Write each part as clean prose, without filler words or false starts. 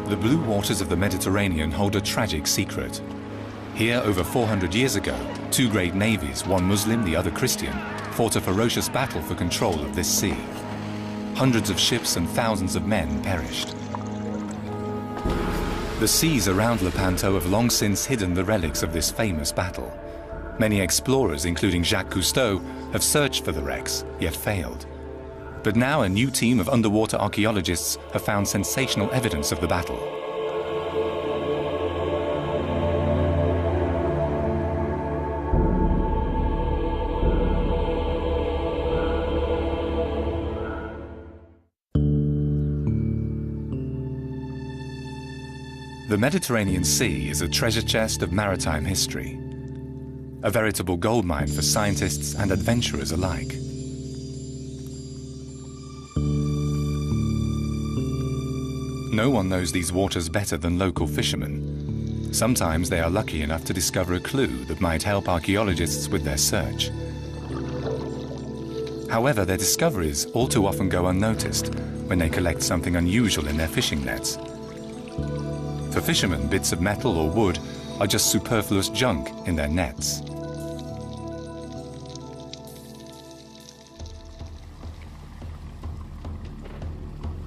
The blue waters of the Mediterranean hold a tragic secret. Here, over 400 years ago, two great navies, one Muslim, the other Christian, fought a ferocious battle for control of this sea. Hundreds of ships and thousands of men perished. The seas around Lepanto have long since hidden the relics of this famous battle. Many explorers, including Jacques Cousteau, have searched for the wrecks, yet failed. But now a new team of underwater archaeologists have found sensational evidence of the battle. The Mediterranean Sea is a treasure chest of maritime history, a veritable goldmine for scientists and adventurers alike. No one knows these waters better than local fishermen. Sometimes they are lucky enough to discover a clue that might help archaeologists with their search. However, their discoveries all too often go unnoticed when they collect something unusual in their fishing nets. For fishermen, bits of metal or wood are just superfluous junk in their nets.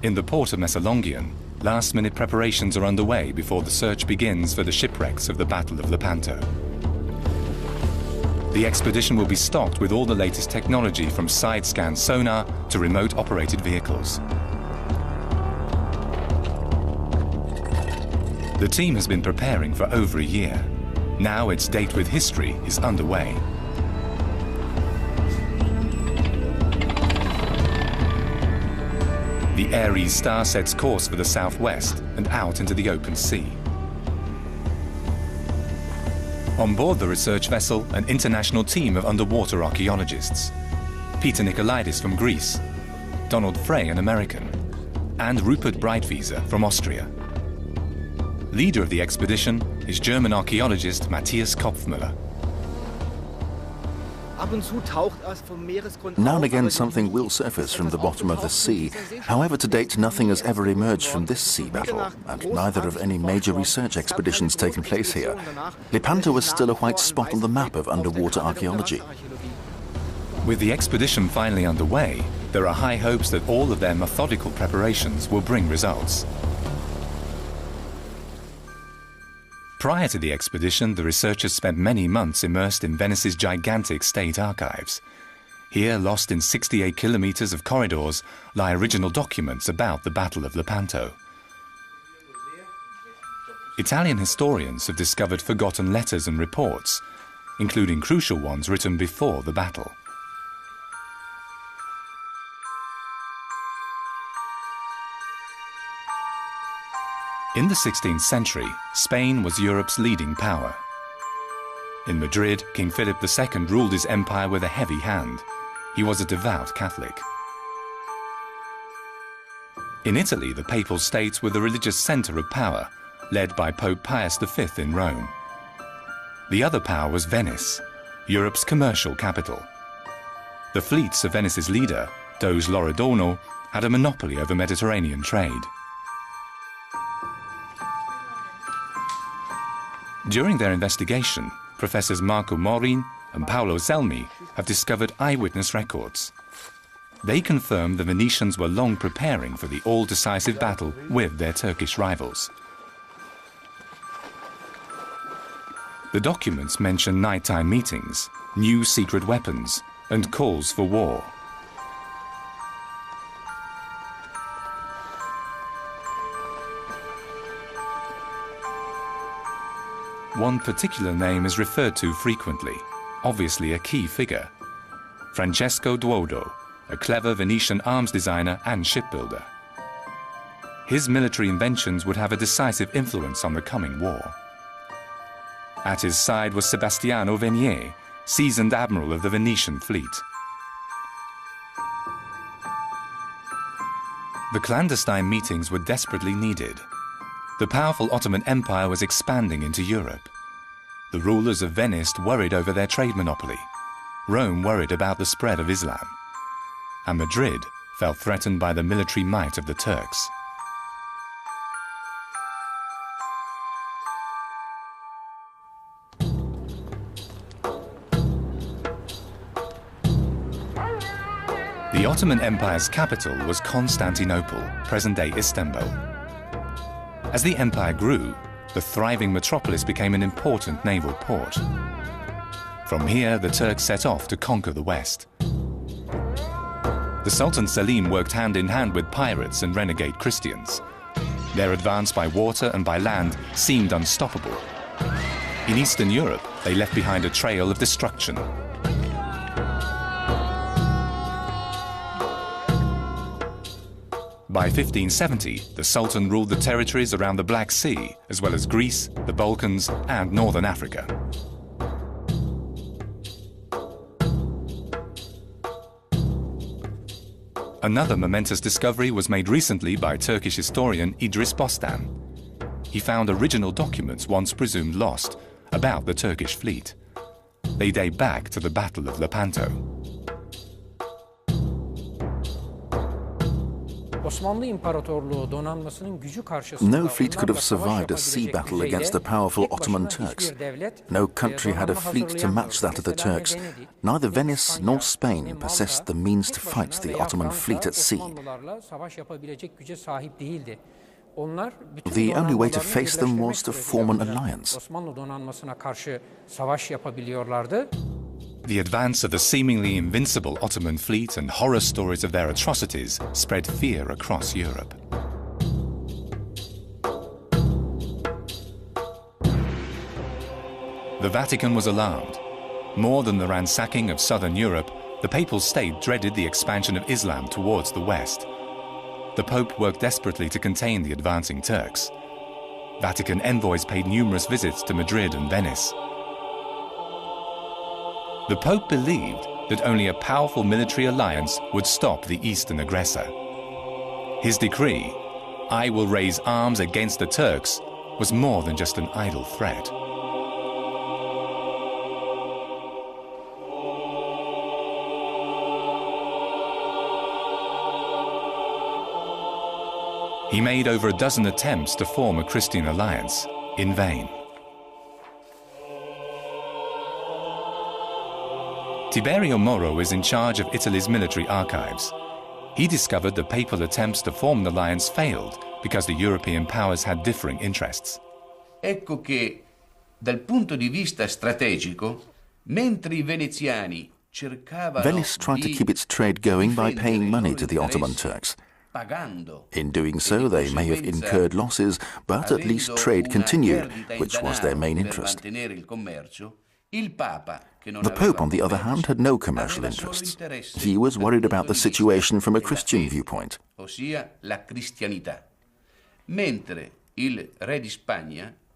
In the port of Messalongion, last-minute preparations are underway before the search begins for the shipwrecks of the Battle of Lepanto. The expedition will be stocked with all the latest technology, from side-scan sonar to remote-operated vehicles. The team has been preparing for over a year. Now its date with history is underway. The Aries star sets course for the southwest and out into the open sea. On board the research vessel, an international team of underwater archaeologists. Peter Nicolaides from Greece, Donald Frey, an American, and Rupert Breitwieser from Austria. Leader of the expedition is German archaeologist Matthias Kopfmüller. Now and again something will surface from the bottom of the sea. However, to date nothing has ever emerged from this sea battle, and neither have any major research expeditions taken place here. Lepanto is still a white spot on the map of underwater archaeology. With the expedition finally underway, there are high hopes that all of their methodical preparations will bring results. Prior to the expedition, the researchers spent many months immersed in Venice's gigantic state archives. Here, lost in 68 kilometers of corridors, lie original documents about the Battle of Lepanto. Italian historians have discovered forgotten letters and reports, including crucial ones written before the battle. In the 16th century, Spain was Europe's leading power. In Madrid, King Philip II ruled his empire with a heavy hand. He was a devout Catholic. In Italy, the Papal States were the religious center of power, led by Pope Pius V in Rome. The other power was Venice, Europe's commercial capital. The fleets of Venice's leader, Doge Loredano, had a monopoly over Mediterranean trade. During their investigation, Professors Marco Morin and Paolo Zelmi have discovered eyewitness records. They confirm the Venetians were long preparing for the all-decisive battle with their Turkish rivals. The documents mention nighttime meetings, new secret weapons, and calls for war. One particular name is referred to frequently, obviously a key figure: Francesco Duodo, a clever Venetian arms designer and shipbuilder. His military inventions would have a decisive influence on the coming war. At his side was Sebastiano Venier, seasoned admiral of the Venetian fleet. The clandestine meetings were desperately needed. The powerful Ottoman Empire was expanding into Europe. The rulers of Venice worried over their trade monopoly. Rome worried about the spread of Islam. And Madrid felt threatened by the military might of the Turks. The Ottoman Empire's capital was Constantinople, present-day Istanbul. As the empire grew, the thriving metropolis became an important naval port. From here, the Turks set off to conquer the West. The Sultan Selim worked hand in hand with pirates and renegade Christians. Their advance by water and by land seemed unstoppable. In Eastern Europe, they left behind a trail of destruction. By 1570, the Sultan ruled the territories around the Black Sea, as well as Greece, the Balkans, and northern Africa. Another momentous discovery was made recently by Turkish historian Idris Bostan. He found original documents once presumed lost about the Turkish fleet. They date back to the Battle of Lepanto. No fleet could have survived a sea battle against the powerful Ottoman Turks. No country had a fleet to match that of the Turks. Neither Venice nor Spain possessed the means to fight the Ottoman fleet at sea. The only way to face them was to form an alliance. The advance of the seemingly invincible Ottoman fleet and horror stories of their atrocities spread fear across Europe. The Vatican was alarmed. More than the ransacking of southern Europe, the Papal State dreaded the expansion of Islam towards the West. The Pope worked desperately to contain the advancing Turks. Vatican envoys paid numerous visits to Madrid and Venice. The Pope believed that only a powerful military alliance would stop the Eastern aggressor. His decree, "I will raise arms against the Turks," was more than just an idle threat. He made over a dozen attempts to form a Christian alliance, in vain. Tiberio Moro is in charge of Italy's military archives. He discovered the papal attempts to form an alliance failed because the European powers had differing interests. Ecco che, dal punto di vista strategico, mentre I veneziani cercavano Venice tried to keep its trade going by paying money to the Ottoman Turks. In doing so, they may have incurred losses, but at least trade continued, which was their main interest. The Pope, on the other hand, had no commercial interests. He was worried about the situation from a Christian viewpoint.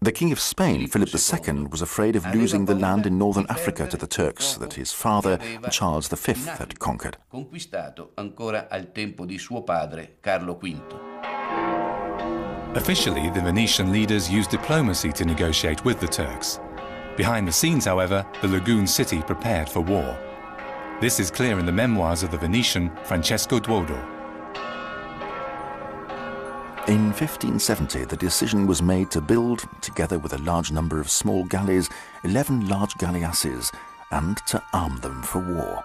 The King of Spain, Philip II, was afraid of losing the land in northern Africa to the Turks that his father, Charles V, had conquered. Officially, the Venetian leaders used diplomacy to negotiate with the Turks. Behind the scenes, however, the lagoon city prepared for war. This is clear in the memoirs of the Venetian Francesco Duodo. In 1570, the decision was made to build, together with a large number of small galleys, 11 large galleasses, and to arm them for war.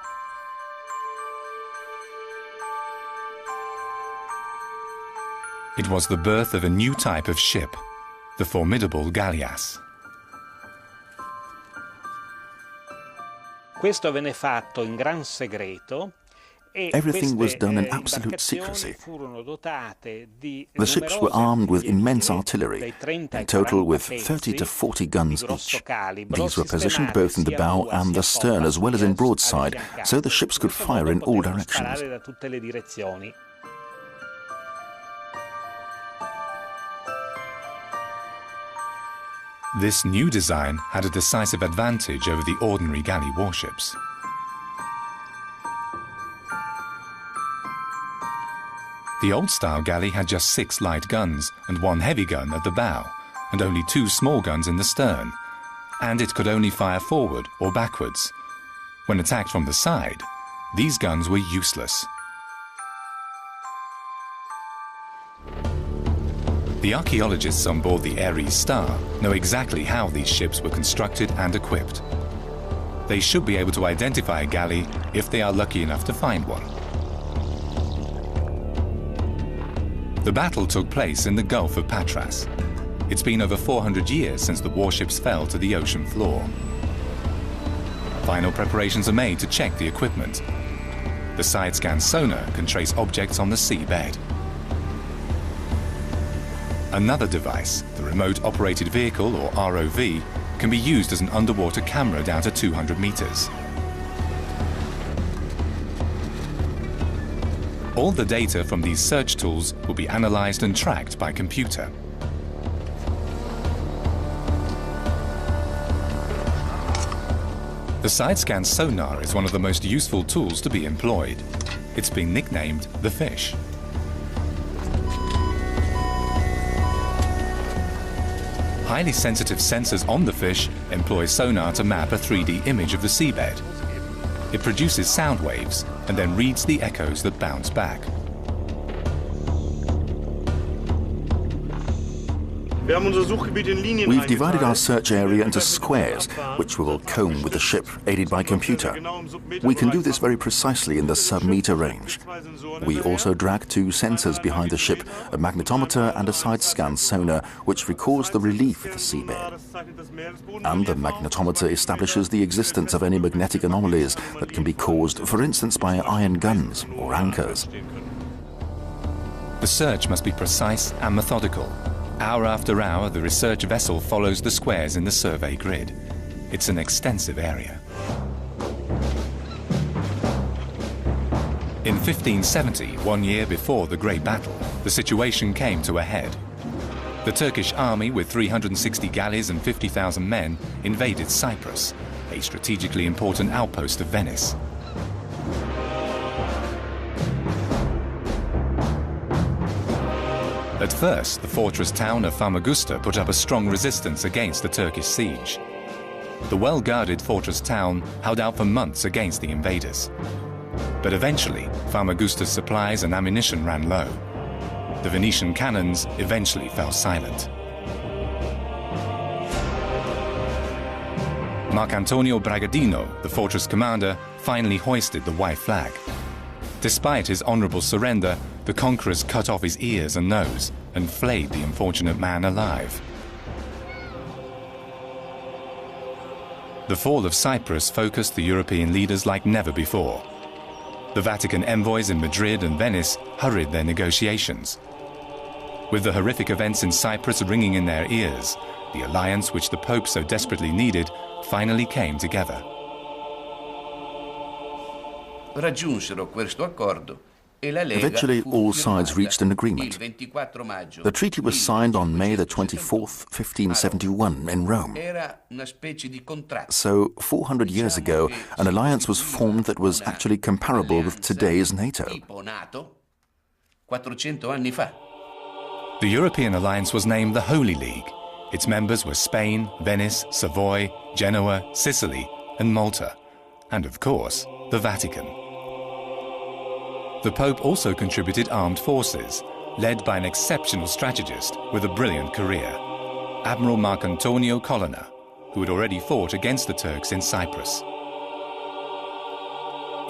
It was the birth of a new type of ship, the formidable galleass. Questo venne fatto in gran segreto. Everything was done in absolute secrecy. The ships were armed with immense artillery, in total with 30 to 40 guns each. These were positioned both in the bow and the stern, as well as in broadside, so the ships could fire in all directions. This new design had a decisive advantage over the ordinary galley warships. The old-style galley had just 6 light guns and 1 heavy gun at the bow, and only 2 small guns in the stern, and it could only fire forward or backwards. When attacked from the side, these guns were useless. The archaeologists on board the Ares Star know exactly how these ships were constructed and equipped. They should be able to identify a galley if they are lucky enough to find one. The battle took place in the Gulf of Patras. It's been over 400 years since the warships fell to the ocean floor. Final preparations are made to check the equipment. The side-scan sonar can trace objects on the seabed. Another device, the Remote Operated Vehicle, or ROV, can be used as an underwater camera down to 200 meters. All the data from these search tools will be analyzed and tracked by computer. The side-scan sonar is one of the most useful tools to be employed. It's been nicknamed the fish. Highly sensitive sensors on the fish employ sonar to map a 3D image of the seabed. It produces sound waves and then reads the echoes that bounce back. We've divided our search area into squares, which we will comb with the ship, aided by computer. We can do this very precisely in the sub-meter range. We also drag two sensors behind the ship, a magnetometer and a side-scan sonar, which records the relief of the seabed. And the magnetometer establishes the existence of any magnetic anomalies that can be caused, for instance, by iron guns or anchors. The search must be precise and methodical. Hour after hour, the research vessel follows the squares in the survey grid. It's an extensive area. In 1570, 1 year before the Great Battle, the situation came to a head. The Turkish army, with 360 galleys and 50,000 men, invaded Cyprus, a strategically important outpost of Venice. At first, the fortress town of Famagusta put up a strong resistance against the Turkish siege. The well-guarded fortress town held out for months against the invaders. But eventually, Famagusta's supplies and ammunition ran low. The Venetian cannons eventually fell silent. Marcantonio Bragadino, the fortress commander, finally hoisted the white flag. Despite his honorable surrender, the conquerors cut off his ears and nose and flayed the unfortunate man alive. The fall of Cyprus focused the European leaders like never before. The Vatican envoys in Madrid and Venice hurried their negotiations. With the horrific events in Cyprus ringing in their ears, the alliance which the Pope so desperately needed finally came together. Eventually, all sides reached an agreement. The treaty was signed on May the 24th, 1571, in Rome. So, 400 years ago, an alliance was formed that was actually comparable with today's NATO. The European alliance was named the Holy League. Its members were Spain, Venice, Savoy, Genoa, Sicily, and Malta, and of course, the Vatican. The Pope also contributed armed forces, led by an exceptional strategist with a brilliant career, Admiral Marcantonio Colonna, who had already fought against the Turks in Cyprus.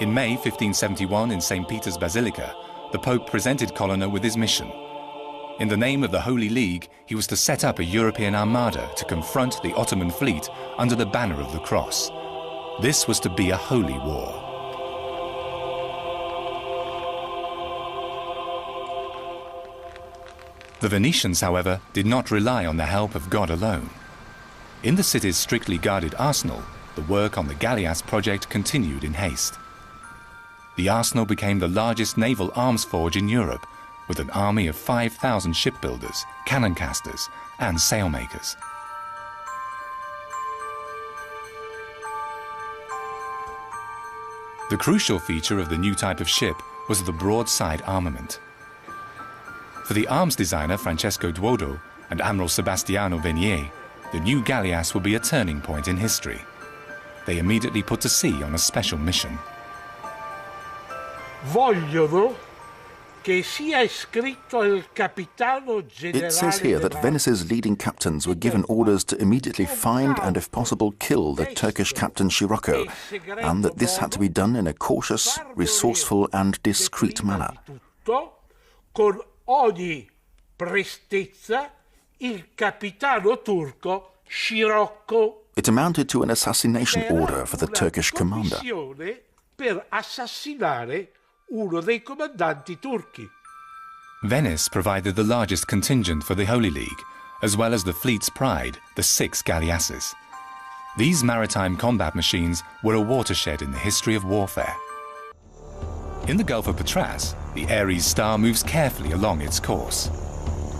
In May 1571 in St. Peter's Basilica, the Pope presented Colonna with his mission. In the name of the Holy League, he was to set up a European armada to confront the Ottoman fleet under the banner of the cross. This was to be a holy war. The Venetians, however, did not rely on the help of God alone. In the city's strictly guarded arsenal, the work on the galleass project continued in haste. The arsenal became the largest naval arms forge in Europe, with an army of 5,000 shipbuilders, cannon casters, and sailmakers. The crucial feature of the new type of ship was the broadside armament. For the arms designer Francesco Duodo and Admiral Sebastiano Venier, the new galleass would be a turning point in history. They immediately put to sea on a special mission. It says here that Venice's leading captains were given orders to immediately find and, if possible, kill the Turkish captain Scirocco, and that this had to be done in a cautious, resourceful and discreet manner. ogni prestezza il capitano turco Scirocco. It amounted to an assassination order for the Turkish commander. Per assassinare uno dei comandanti turchi. Venice provided the largest contingent for the Holy League, as well as the fleet's pride, the 6 galleasses. These maritime combat machines were a watershed in the history of warfare. In the Gulf of Patras, the Ares star moves carefully along its course.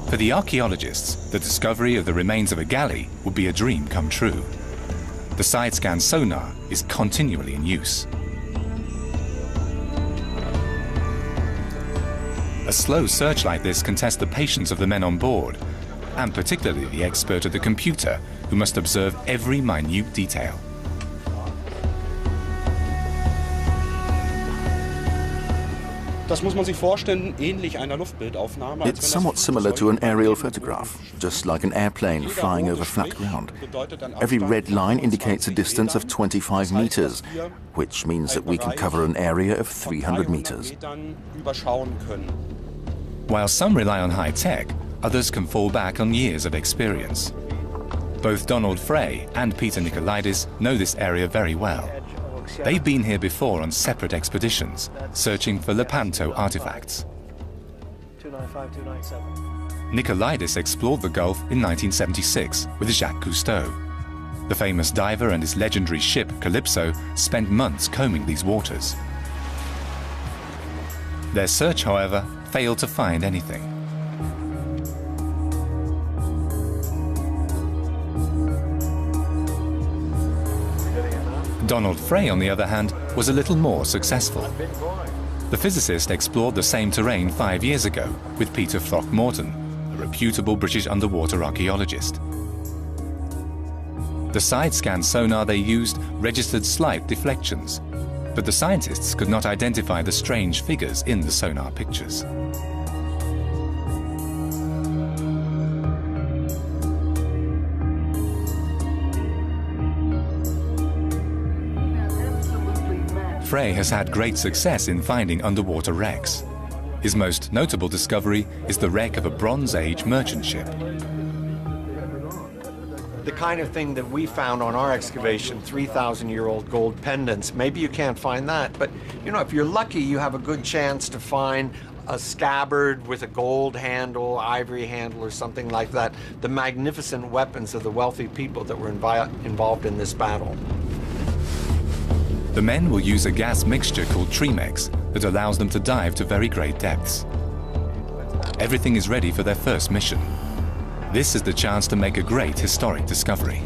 For the archaeologists, the discovery of the remains of a galley would be a dream come true. The side-scan sonar is continually in use. A slow search like this can test the patience of the men on board, and particularly the expert at the computer, who must observe every minute detail. It's somewhat similar to an aerial photograph, just like an airplane flying over flat ground. Every red line indicates a distance of 25 meters, which means that we can cover an area of 300 meters. While some rely on high tech, others can fall back on years of experience. Both Donald Frey and Peter Nikolaidis know this area very well. They've been here before on separate expeditions, searching for Lepanto artifacts. 295, Nikolaidis explored the Gulf in 1976 with Jacques Cousteau. The famous diver and his legendary ship, Calypso, spent months combing these waters. Their search, however, failed to find anything. Donald Frey, on the other hand, was a little more successful. The physicist explored the same terrain 5 years ago with Peter Throckmorton, a reputable British underwater archaeologist. The side-scan sonar they used registered slight deflections, but the scientists could not identify the strange figures in the sonar pictures. Frey has had great success in finding underwater wrecks. His most notable discovery is the wreck of a Bronze Age merchant ship. The kind of thing that we found on our excavation, 3,000-year-old gold pendants, maybe you can't find that, but you know, if you're lucky, you have a good chance to find a scabbard with a gold handle, ivory handle, or something like that, the magnificent weapons of the wealthy people that were involved in this battle. The men will use a gas mixture called Tremex that allows them to dive to very great depths. Everything is ready for their first mission. This is the chance to make a great historic discovery.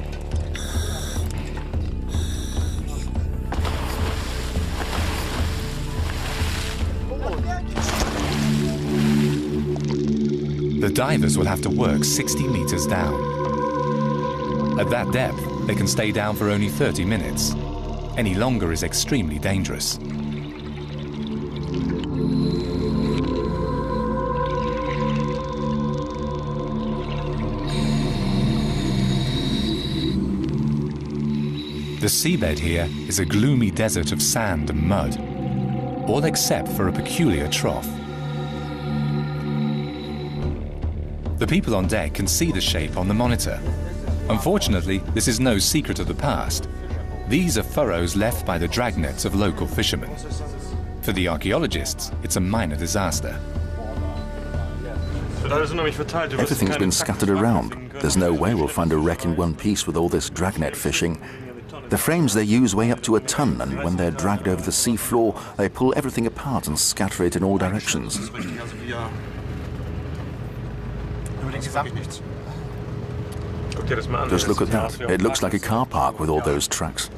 The divers will have to work 60 meters down. At that depth, they can stay down for only 30 minutes. Any longer is extremely dangerous. The seabed here is a gloomy desert of sand and mud, all except for a peculiar trough. The people on deck can see the shape on the monitor. Unfortunately, this is no secret of the past. These are furrows left by the dragnets of local fishermen. For the archaeologists, it's a minor disaster. Everything's been scattered around. There's no way we'll find a wreck in one piece with all this dragnet fishing. The frames they use weigh up to a ton, and when they're dragged over the sea floor, they pull everything apart and scatter it in all directions. Just look at that. It looks like a car park with all those tracks.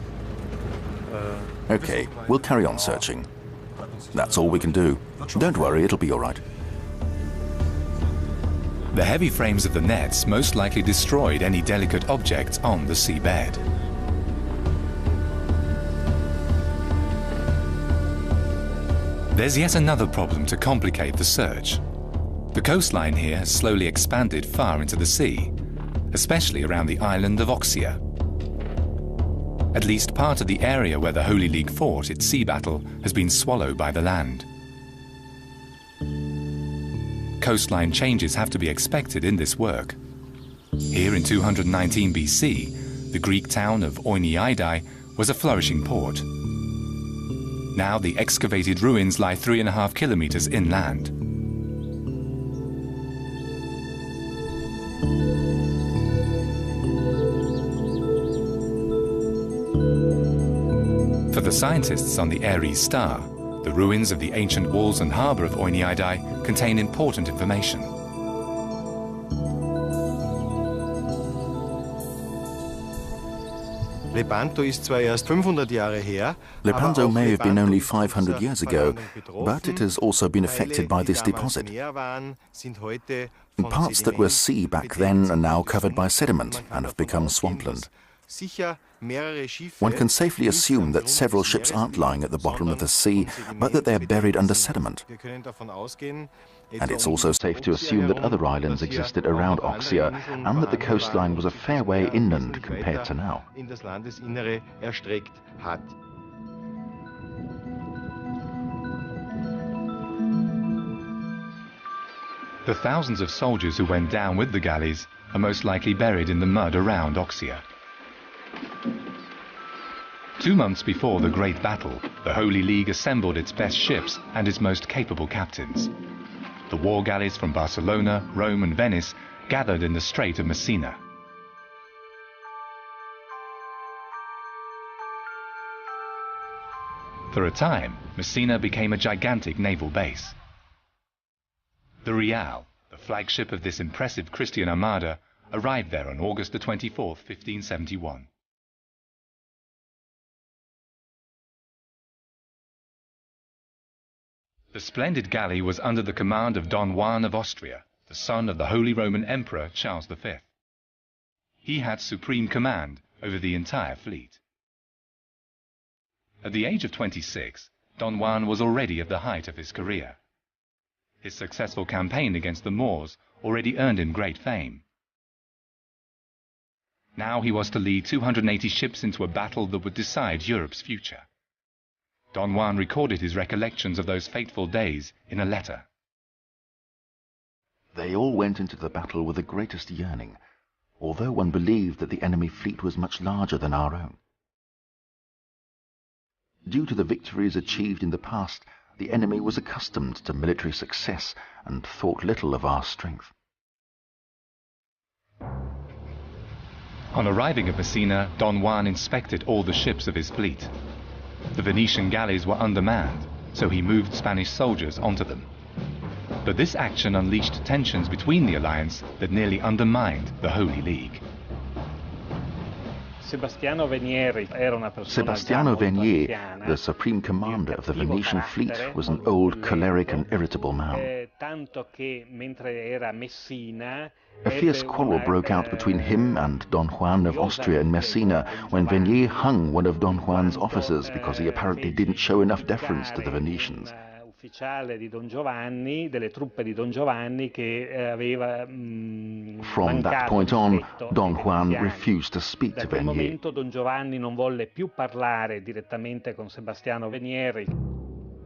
Okay, we'll carry on searching. That's all we can do. Don't worry, it'll be all right. The heavy frames of the nets most likely destroyed any delicate objects on the seabed. There's yet another problem to complicate the search. The coastline here has slowly expanded far into the sea, especially around the island of Oxia. At least part of the area where the Holy League fought its sea battle has been swallowed by the land. coastline changes have to be expected in this work. Here in 219 BC, the Greek town of Oiniaidai was a flourishing port. Now the excavated ruins lie 3.5 kilometers inland. For the scientists on the Aries star, the ruins of the ancient walls and harbour of Oiniaidai contain important information. Lepanto ist zwar erst 500 Jahre her. Lepanto may have been only 500 years ago, but it has also been affected by this deposit. Parts that were sea back then are now covered by sediment and have become swampland. One can safely assume that several ships aren't lying at the bottom of the sea, but that they're buried under sediment. And it's also safe to assume that other islands existed around Oxia and that the coastline was a fair way inland compared to now. The thousands of soldiers who went down with the galleys are most likely buried in the mud around Oxia. 2 months before the Great Battle, the Holy League assembled its best ships and its most capable captains. The war galleys from Barcelona, Rome and Venice gathered in the Strait of Messina. For a time, Messina became a gigantic naval base. The Real, the flagship of this impressive Christian armada, arrived there on August the 24th, 1571. The splendid galley was under the command of Don Juan of Austria, the son of the Holy Roman Emperor Charles V. He had supreme command over the entire fleet. At the age of 26, Don Juan was already at the height of his career. His successful campaign against the Moors already earned him great fame. Now he was to lead 280 ships into a battle that would decide Europe's future. Don Juan recorded his recollections of those fateful days in a letter. They all went into the battle with the greatest yearning, although one believed that the enemy fleet was much larger than our own. Due to the victories achieved in the past, the enemy was accustomed to military success and thought little of our strength. On arriving at Messina, Don Juan inspected all the ships of his fleet. The Venetian galleys were undermanned, so he moved Spanish soldiers onto them. But this action unleashed tensions between the alliance that nearly undermined the Holy League. Sebastiano Venier, the supreme commander of the Venetian fleet, was an old, choleric and irritable man. A fierce quarrel broke out between him and Don Juan of Austria in Messina when Venier hung one of Don Juan's officers because he apparently didn't show enough deference to the Venetians. From that point on, Don Juan refused to speak to Venier.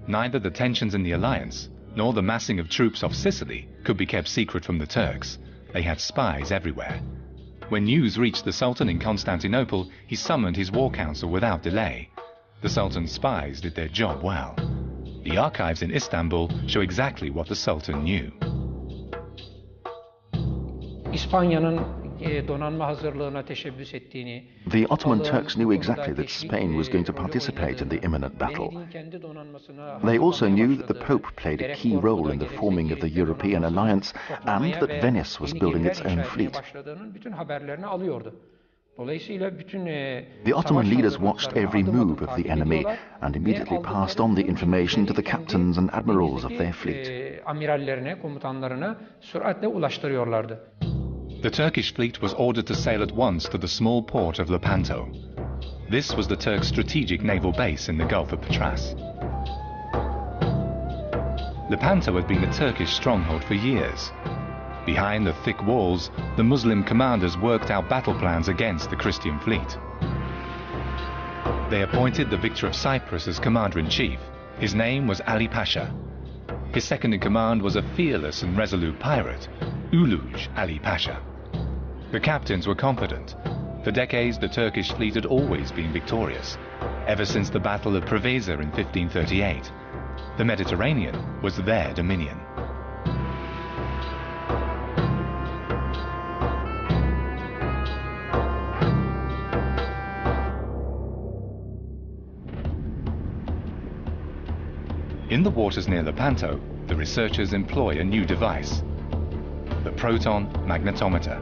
Neither the tensions in the alliance nor the massing of troops off Sicily could be kept secret from the Turks. They had spies everywhere. When news reached the Sultan in Constantinople, he summoned his war council without delay. The Sultan's spies did their job well. The archives in Istanbul show exactly what the Sultan knew. The Ottoman Turks knew exactly that Spain was going to participate in the imminent battle. They also knew that the Pope played a key role in the forming of the European alliance and that Venice was building its own fleet. The Ottoman leaders watched every move of the enemy and immediately passed on the information to the captains and admirals of their fleet. The Turkish fleet was ordered to sail at once to the small port of Lepanto. This was the Turks' strategic naval base in the Gulf of Patras. Lepanto had been a Turkish stronghold for years. Behind the thick walls, the Muslim commanders worked out battle plans against the Christian fleet. They appointed the victor of Cyprus as commander-in-chief. His name was Ali Pasha. His second in command was a fearless and resolute pirate, Uluj Ali Pasha. The captains were confident. For decades, the Turkish fleet had always been victorious, ever since the Battle of Preveza in 1538. The Mediterranean was their dominion. In the waters near Lepanto, the researchers employ a new device, the proton magnetometer.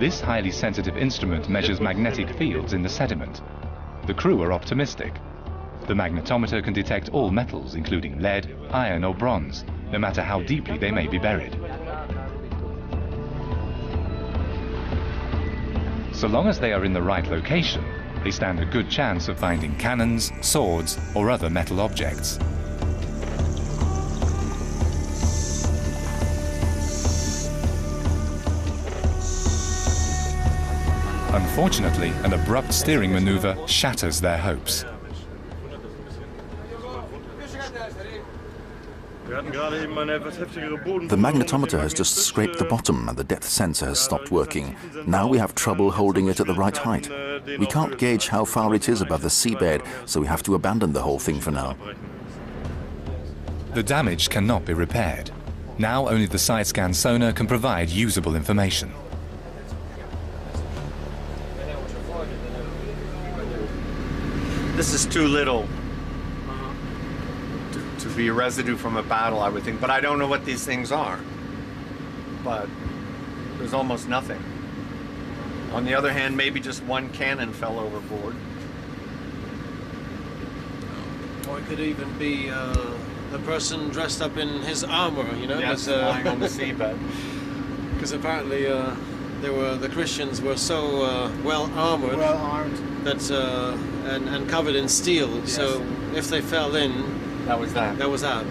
This highly sensitive instrument measures magnetic fields in the sediment. The crew are optimistic. The magnetometer can detect all metals, including lead, iron or bronze, no matter how deeply they may be buried. So long as they are in the right location, they stand a good chance of finding cannons, swords, or other metal objects. Unfortunately, an abrupt steering maneuver shatters their hopes. The magnetometer has just scraped the bottom and the depth sensor has stopped working. Now we have trouble holding it at the right height. We can't gauge how far it is above the seabed, so we have to abandon the whole thing for now. The damage cannot be repaired. Now only the side-scan sonar can provide usable information. This is too little to be a residue from a battle, I would think. But I don't know what these things are. But there's almost nothing. On the other hand, maybe just one cannon fell overboard. Or it could even be a person dressed up in his armor, you know? Yes, lying on the seabed. Because apparently the Christians were so well armored that and covered in steel. Yes. So if they fell in, that was that. That was that.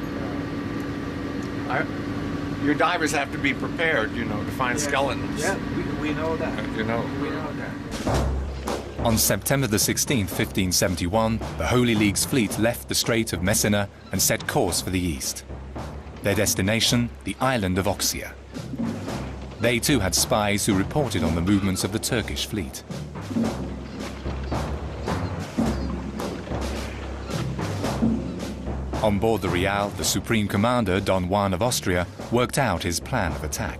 Your divers have to be prepared, you know, to find skeletons. Yeah, we know that. You know. We know that. On September the 16th, 1571, the Holy League's fleet left the Strait of Messina and set course for the east. Their destination, the island of Oxia. They too had spies who reported on the movements of the Turkish fleet. On board the Real, the Supreme Commander, Don Juan of Austria, worked out his plan of attack.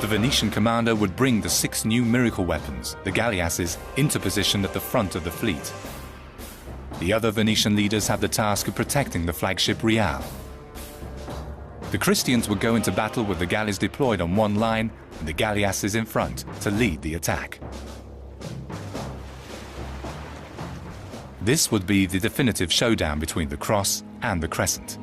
The Venetian commander would bring the 6 new miracle weapons, the galleasses, into position at the front of the fleet. The other Venetian leaders had the task of protecting the flagship Real. The Christians would go into battle with the galleys deployed on one line and the galleasses in front to lead the attack. This would be the definitive showdown between the Cross and the Crescent.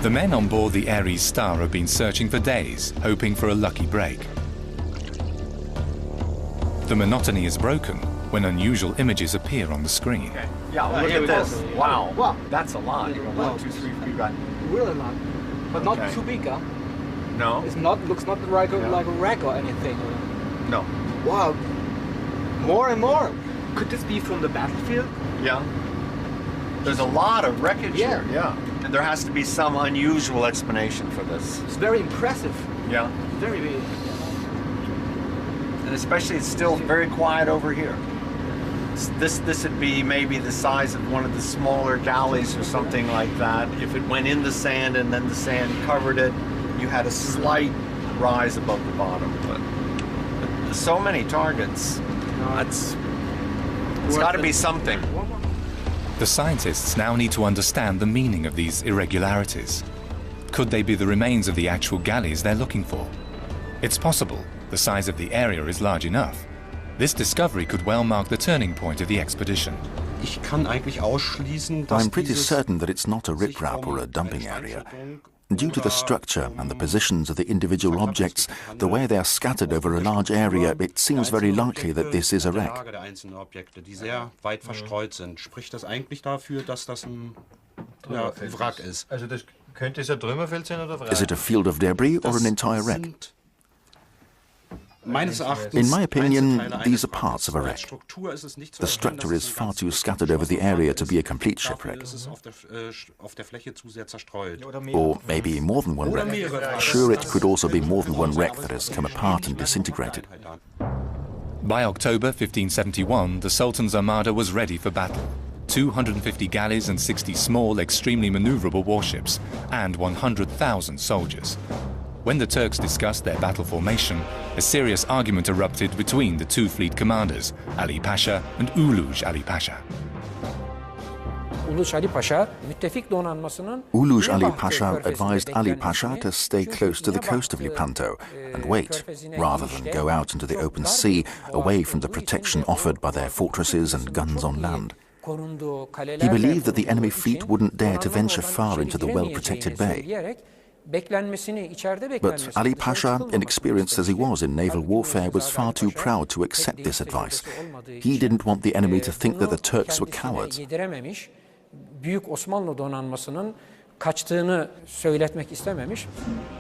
The men on board the Ares Star have been searching for days, hoping for a lucky break. The monotony is broken when unusual images appear on the screen. Okay. Yeah, look at this. Wow. Wow. That's a lot. 1, 2, 3, 4, 5. Really lot. But not too big, huh? No. It's not, looks not like a wreck or anything. No. Wow. More and more. Could this be from the battlefield? Yeah. There's a lot of wreckage here. Yeah. And there has to be some unusual explanation for this. It's very impressive. Yeah. Very big. And especially it's still very quiet over here. This would be maybe the size of one of the smaller galleys or something like that. If it went in the sand and then the sand covered it, you had a slight rise above the bottom. But so many targets. It's got to be something. The scientists now need to understand the meaning of these irregularities. Could they be the remains of the actual galleys they're looking for? It's possible. The size of the area is large enough. This discovery could well mark the turning point of the expedition. I'm pretty certain that it's not a riprap or a dumping area. Due to the structure and the positions of the individual objects, the way they are scattered over a large area, it seems very likely that this is a wreck. Is it a field of debris or an entire wreck? In my opinion, these are parts of a wreck. The structure is far too scattered over the area to be a complete shipwreck. Or maybe more than one wreck. Sure, it could also be more than one wreck that has come apart and disintegrated. By October 1571, the Sultan's armada was ready for battle. 250 galleys and 60 small, extremely maneuverable warships, and 100,000 soldiers. When the Turks discussed their battle formation, a serious argument erupted between the two fleet commanders, Ali Pasha and Uluj Ali Pasha. Uluj Ali Pasha advised Ali Pasha to stay close to the coast of Lepanto and wait, rather than go out into the open sea, away from the protection offered by their fortresses and guns on land. He believed that the enemy fleet wouldn't dare to venture far into the well-protected bay. But Ali Pasha, inexperienced as he was in naval warfare, was far too proud to accept this advice. He didn't want the enemy to think that the Turks were cowards.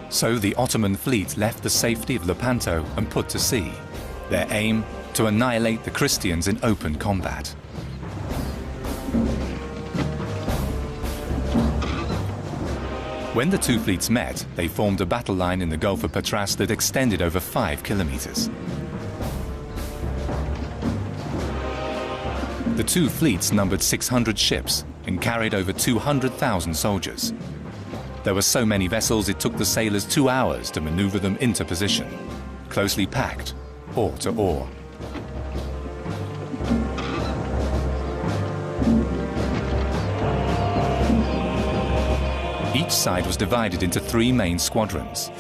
So the Ottoman fleet left the safety of Lepanto and put to sea. Their aim, to annihilate the Christians in open combat. When the two fleets met, they formed a battle line in the Gulf of Patras that extended over 5 kilometers. The two fleets numbered 600 ships and carried over 200,000 soldiers. There were so many vessels it took the sailors 2 hours to maneuver them into position, closely packed, oar to oar. Each side was divided into 3 main squadrons.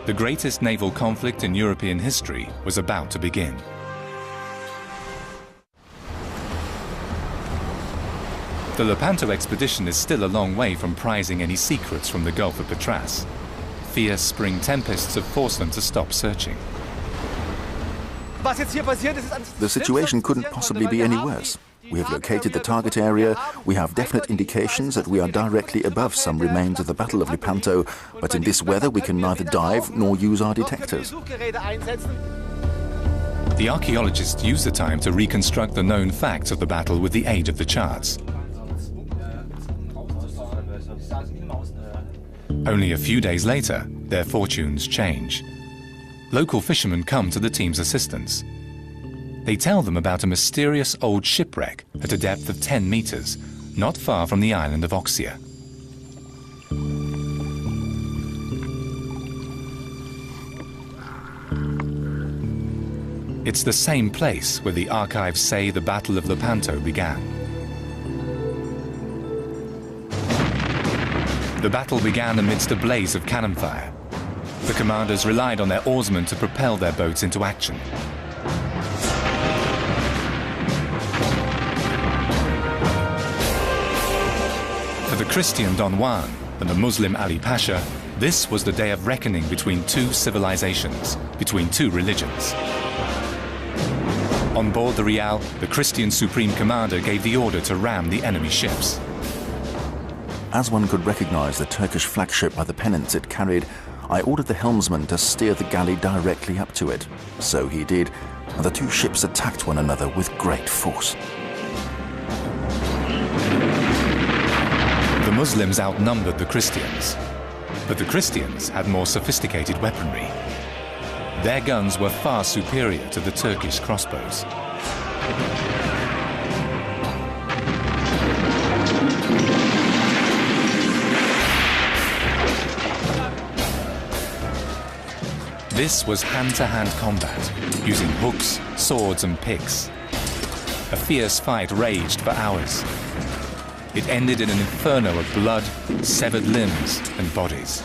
The greatest naval conflict in European history was about to begin. The Lepanto expedition is still a long way from prizing any secrets from the Gulf of Patras. Fierce spring tempests have forced them to stop searching. The situation couldn't possibly be any worse. We have located the target area, we have definite indications that we are directly above some remains of the Battle of Lepanto, but in this weather we can neither dive nor use our detectors. The archaeologists used the time to reconstruct the known facts of the battle with the aid of the charts. Only a few days later, their fortunes change. Local fishermen come to the team's assistance. They tell them about a mysterious old shipwreck at a depth of 10 meters, not far from the island of Oxia. It's the same place where the archives say the Battle of Lepanto began. The battle began amidst a blaze of cannon fire. The commanders relied on their oarsmen to propel their boats into action. For the Christian Don Juan and the Muslim Ali Pasha, this was the day of reckoning between two civilizations, between two religions. On board the Real, the Christian Supreme Commander gave the order to ram the enemy ships. As one could recognize the Turkish flagship by the pennants it carried, I ordered the helmsman to steer the galley directly up to it. So he did, and the two ships attacked one another with great force. The Muslims outnumbered the Christians, but the Christians had more sophisticated weaponry. Their guns were far superior to the Turkish crossbows. This was hand-to-hand combat, using hooks, swords and picks. A fierce fight raged for hours. It ended in an inferno of blood, severed limbs and bodies.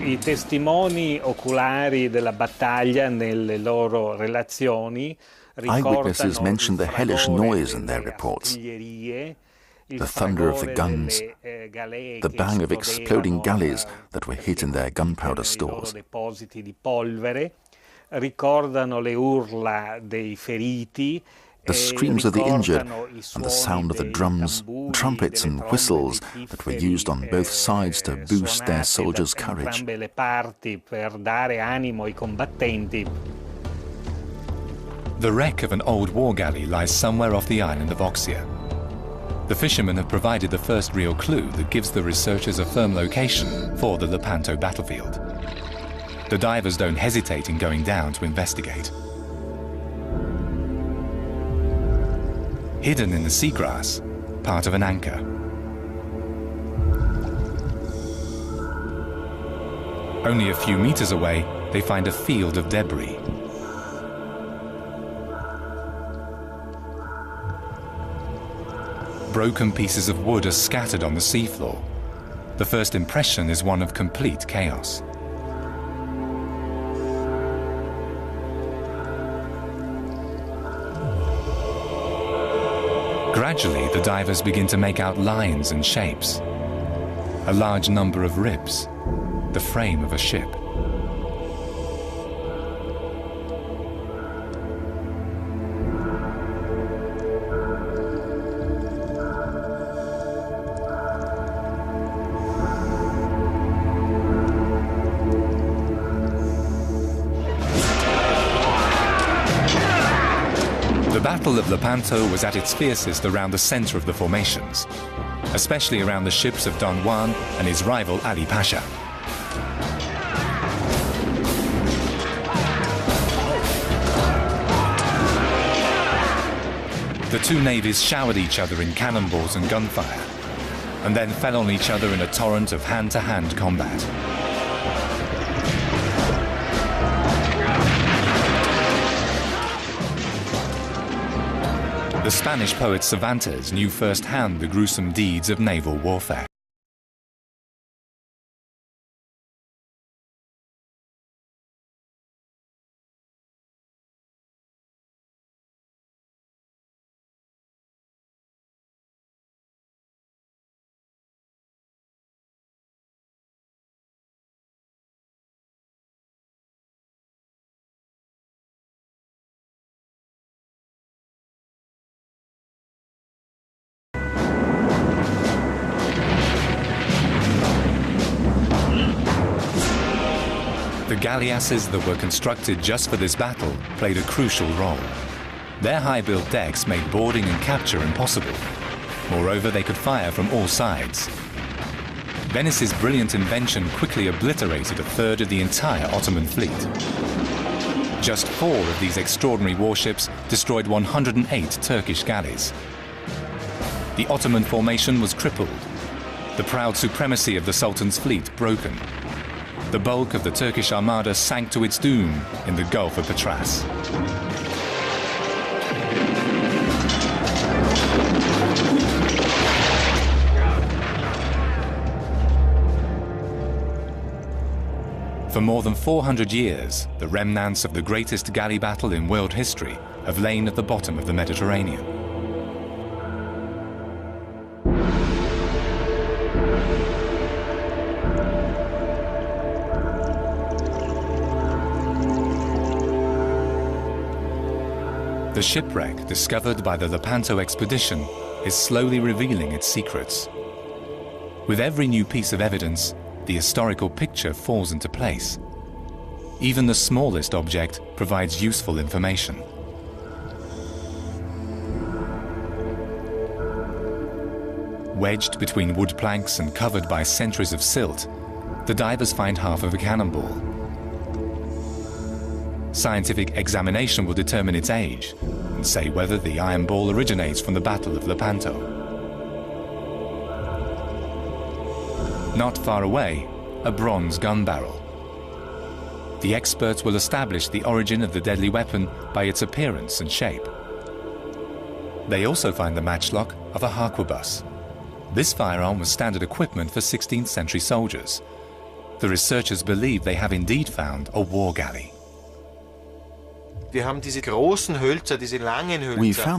I testimoni oculari della battaglia nelle loro relazioni Eyewitnesses mentioned the hellish noise in their reports, the thunder of the guns, the bang of exploding galleys that were hid in their gunpowder stores. Ricordano le urla dei feriti, the screams of the injured, and the sound of the drums, trumpets and whistles that were used on both sides to boost their soldiers' courage. The wreck of an old war galley lies somewhere off the island of Oxia. The fishermen have provided the first real clue that gives the researchers a firm location for the Lepanto battlefield. The divers don't hesitate in going down to investigate. Hidden in the seagrass, part of an anchor. Only a few meters away, they find a field of debris. Broken pieces of wood are scattered on the seafloor. The first impression is one of complete chaos. Gradually, the divers begin to make out lines and shapes. A large number of ribs, the frame of a ship. The Battle of Lepanto was at its fiercest around the center of the formations, especially around the ships of Don Juan and his rival Ali Pasha. The two navies showered each other in cannonballs and gunfire, and then fell on each other in a torrent of hand-to-hand combat. The Spanish poet Cervantes knew firsthand the gruesome deeds of naval warfare. The galleasses that were constructed just for this battle played a crucial role. Their high-built decks made boarding and capture impossible. Moreover, they could fire from all sides. Venice's brilliant invention quickly obliterated a third of the entire Ottoman fleet. Just 4 of these extraordinary warships destroyed 108 Turkish galleys. The Ottoman formation was crippled, the proud supremacy of the Sultan's fleet broken. The bulk of the Turkish armada sank to its doom in the Gulf of Patras. For more than 400 years, the remnants of the greatest galley battle in world history have lain at the bottom of the Mediterranean. The shipwreck discovered by the Lepanto expedition is slowly revealing its secrets. With every new piece of evidence, the historical picture falls into place. Even the smallest object provides useful information. Wedged between wood planks and covered by centuries of silt, the divers find half of a cannonball. Scientific examination will determine its age and say whether the iron ball originates from the Battle of Lepanto. Not far away, a bronze gun barrel. The experts will establish the origin of the deadly weapon by its appearance and shape. They also find the matchlock of a harquebus. This firearm was standard equipment for 16th century soldiers. The researchers believe they have indeed found a war galley. We found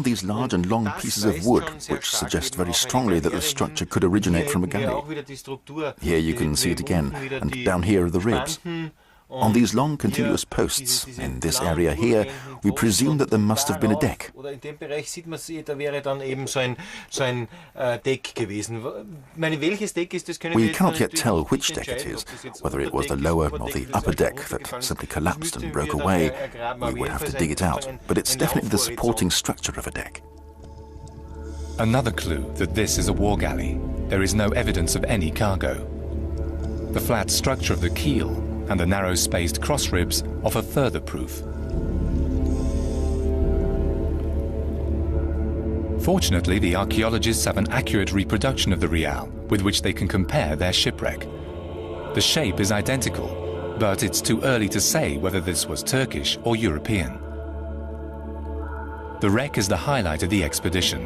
these large and long pieces of wood, which suggest very strongly that the structure could originate from a galley. Here you can see it again, and down here are the ribs. On these long continuous posts, in this area here, we presume that there must have been a deck. We cannot yet tell which deck it is, whether it was the lower or the upper deck that simply collapsed and broke away. We would have to dig it out, but it's definitely the supporting structure of a deck. Another clue that this is a war galley. There is no evidence of any cargo. The flat structure of the keel and the narrow-spaced cross ribs offer further proof. Fortunately, the archaeologists have an accurate reproduction of the Real with which they can compare their shipwreck. The shape is identical, but it's too early to say whether this was Turkish or European. The wreck is the highlight of the expedition,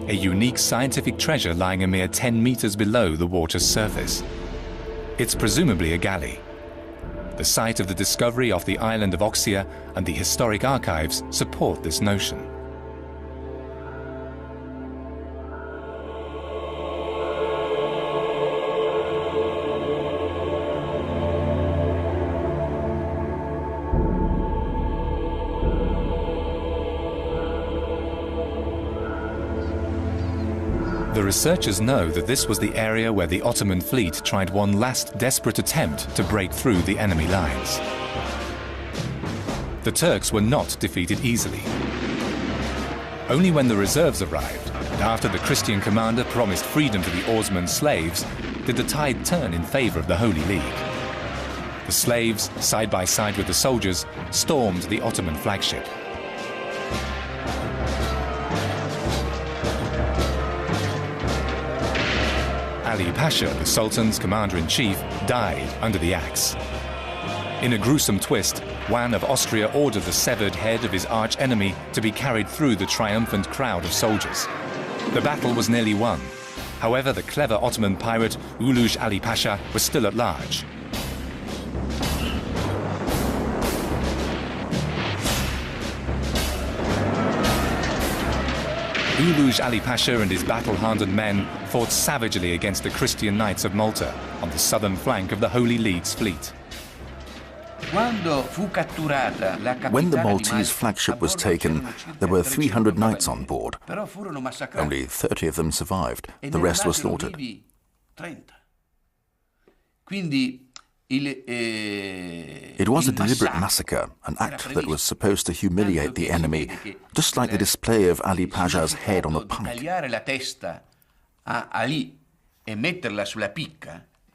a unique scientific treasure lying a mere 10 meters below the water's surface. It's presumably a galley. The site of the discovery off the island of Oxia and the historic archives support this notion. The researchers know that this was the area where the Ottoman fleet tried one last desperate attempt to break through the enemy lines. The Turks were not defeated easily. Only when the reserves arrived, and after the Christian commander promised freedom to the oarsmen's slaves, did the tide turn in favor of the Holy League. The slaves, side by side with the soldiers, stormed the Ottoman flagship. Ali Pasha, the Sultan's commander-in-chief, died under the axe. In a gruesome twist, Juan of Austria ordered the severed head of his arch-enemy to be carried through the triumphant crowd of soldiers. The battle was nearly won. However, the clever Ottoman pirate Uluj Ali Pasha was still at large. Uluj Ali Pasha and his battle-hardened men fought savagely against the Christian Knights of Malta on the southern flank of the Holy League's fleet. When the Maltese flagship was taken, there were 300 knights on board. Only 30 of them survived. The rest were slaughtered. It was a deliberate massacre, an act that was supposed to humiliate the enemy, just like the display of Ali Pasha's head on a pike.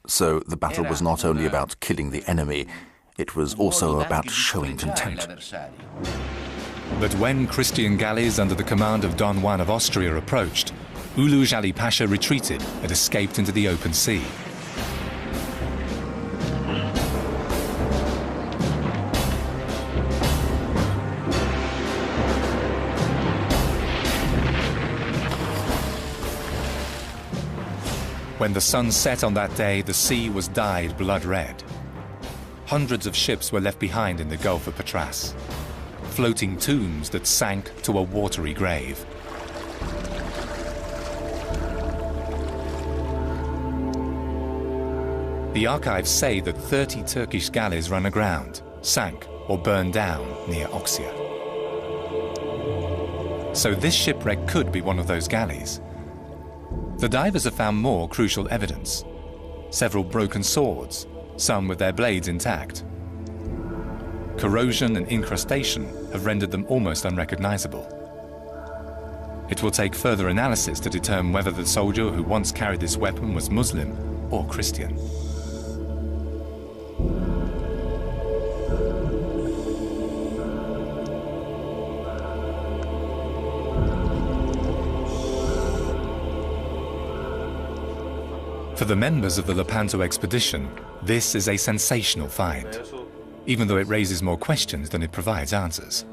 So the battle was not only about killing the enemy, it was also about showing contempt. But when Christian galleys under the command of Don Juan of Austria approached, Uluj Ali Pasha retreated and escaped into the open sea. When the sun set on that day, the sea was dyed blood red. Hundreds of ships were left behind in the Gulf of Patras, floating tombs that sank to a watery grave. The archives say that 30 Turkish galleys ran aground, sank or burned down near Oxia. So this shipwreck could be one of those galleys. The divers have found more crucial evidence. Several broken swords, some with their blades intact. Corrosion and incrustation have rendered them almost unrecognizable. It will take further analysis to determine whether the soldier who once carried this weapon was Muslim or Christian. For the members of the Lepanto expedition, this is a sensational find, even though it raises more questions than it provides answers.